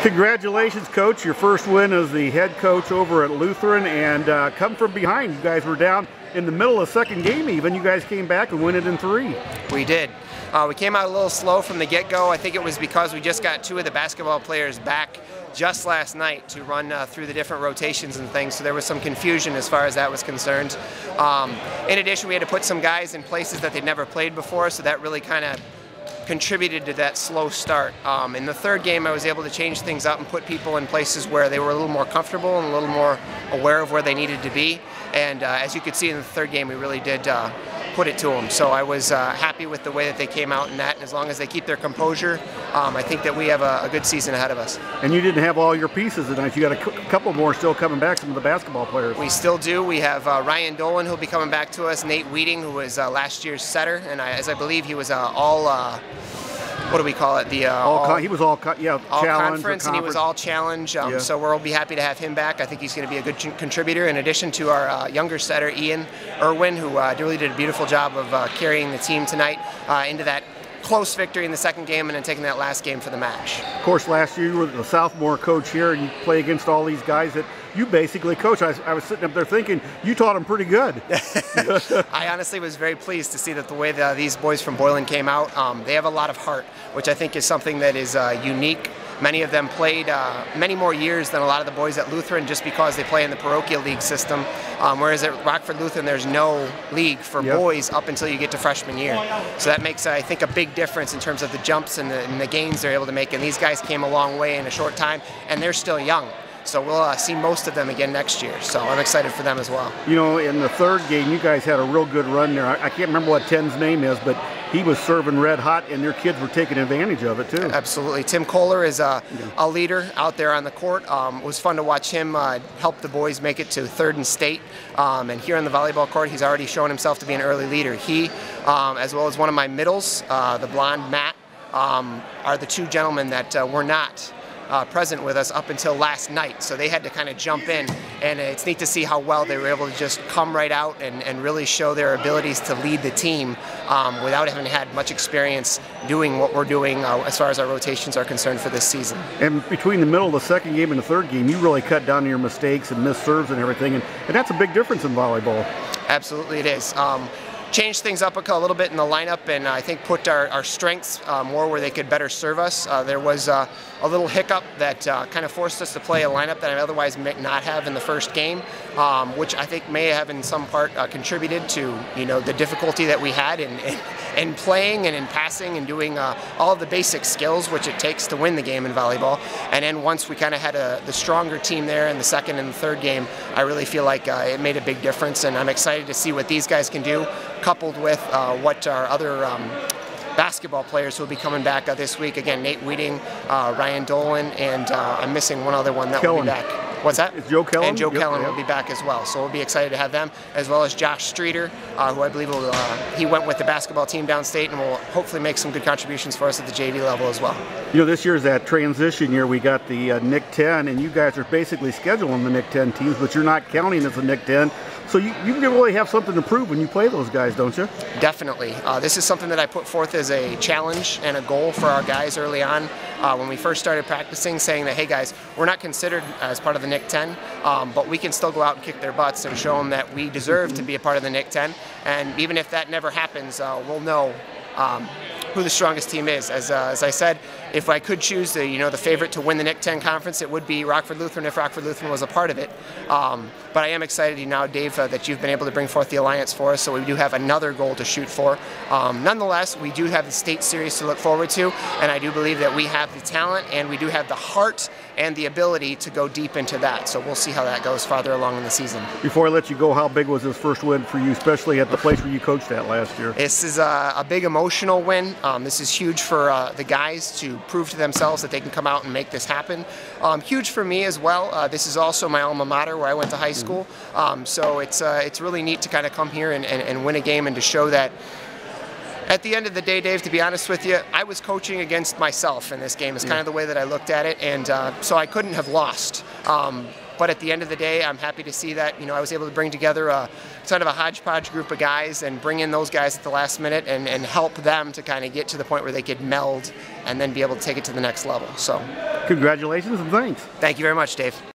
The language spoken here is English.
Congratulations, Coach. Your first win as the head coach over at Lutheran, and come from behind. You guys were down in the middle of the second game even. You guys came back and win it in 3. We did. We came out a little slow from the get-go. I think it was because we just got 2 of the basketball players back just last night to run through the different rotations and things, so there was some confusion as far as that was concerned. In addition, we had to put some guys in places that they'd never played before, so that really kind of contributed to that slow start. In the third game, I was able to change things up and put people in places where they were a little more comfortable and a little more aware of where they needed to be. And as you could see in the third game, we really did put it to them. So I was happy with the way that they came out in that. And as long as they keep their composure, I think that we have a good season ahead of us. And you didn't have all your pieces tonight. You got a couple more still coming back, some of the basketball players. We still do. We have Ryan Dolan, who'll be coming back to us, Nate Weeding, who was last year's setter, and as I believe he was all what do we call it? He was all conference, and he was all challenge. So we'll be happy to have him back. I think he's going to be a good contributor. In addition to our younger setter, Ian Irwin, who really did a beautiful job of carrying the team tonight into that close victory in the second game and then taking that last game for the match. Of course, last year you were the sophomore coach here, and you play against all these guys that you basically coach. I was sitting up there thinking you taught them pretty good. I honestly was very pleased to see that the way that these boys from Boylan came out. They have a lot of heart, which I think is something that is unique. Many of them played many more years than a lot of the boys at Lutheran just because they play in the parochial league system, whereas at Rockford Lutheran there's no league for boys up until you get to freshman year. So that makes, I think, a big difference in terms of the jumps and the gains they're able to make. And these guys came a long way in a short time, and they're still young. So we'll see most of them again next year. So I'm excited for them as well. You know, in the third game, you guys had a real good run there. I can't remember what 10's name is, but he was serving red hot, and their kids were taking advantage of it too. Absolutely. Tim Kohler is a leader out there on the court. It was fun to watch him help the boys make it to 3rd and state. And here on the volleyball court, he's already shown himself to be an early leader. He, as well as one of my middles, the blonde Matt, are the 2 gentlemen that were not present with us up until last night, so they had to kind of jump in, and it's neat to see how well they were able to just come right out and really show their abilities to lead the team without having had much experience doing what we're doing as far as our rotations are concerned for this season. And between the middle of the second game and the third game, you really cut down on your mistakes and missed serves and everything, and that's a big difference in volleyball. Absolutely it is. Changed things up a little bit in the lineup, and I think put our strengths more where they could better serve us. There was a little hiccup that kind of forced us to play a lineup that I otherwise may not have in the first game, which I think may have in some part contributed to the difficulty that we had in playing and in passing and doing all of the basic skills which it takes to win the game in volleyball. And then once we kind of had the stronger team there in the second and the third game, I really feel like it made a big difference, and I'm excited to see what these guys can do, coupled with what our other basketball players who will be coming back this week. Again, Nate Weeding, Ryan Dolan, and I'm missing one other one that will be back. What's that? Is Joe Kellen? And Joe Kellen will be back as well. So we'll be excited to have them, as well as Josh Streeter, who I believe he went with the basketball team downstate and will hopefully make some good contributions for us at the JV level as well. You know, this year's that transition year. We got the NIC 10, and you guys are basically scheduling the NIC 10 teams, but you're not counting as a NIC 10. So you really have something to prove when you play those guys, don't you? Definitely. This is something that I put forth as a challenge and a goal for our guys early on when we first started practicing, saying that, hey guys, we're not considered as part of the NIC 10, but we can still go out and kick their butts and show them that we deserve to be a part of the NIC 10. And even if that never happens, we'll know who the strongest team is. As I said, if I could choose the favorite to win the NIC 10 conference, it would be Rockford Lutheran if Rockford Lutheran was a part of it. But I am excited now, Dave, that you've been able to bring forth the alliance for us, so we do have another goal to shoot for. Nonetheless, we do have the state series to look forward to, and I do believe that we have the talent and we do have the heart and the ability to go deep into that. So we'll see how that goes farther along in the season. Before I let you go, how big was this first win for you, especially at the place where you coached at last year? This is a big emotional win. This is huge for the guys to prove to themselves that they can come out and make this happen. Huge for me as well. This is also my alma mater where I went to high school. So it's really neat to kind of come here and win a game and to show that at the end of the day, Dave, to be honest with you, I was coaching against myself in this game. It's kind of the way that I looked at it, and so I couldn't have lost. But at the end of the day, I'm happy to see that I was able to bring together a kind of a hodgepodge group of guys and bring in those guys at the last minute and help them to kind of get to the point where they could meld and then be able to take it to the next level. So, congratulations and thanks. Thank you very much, Dave.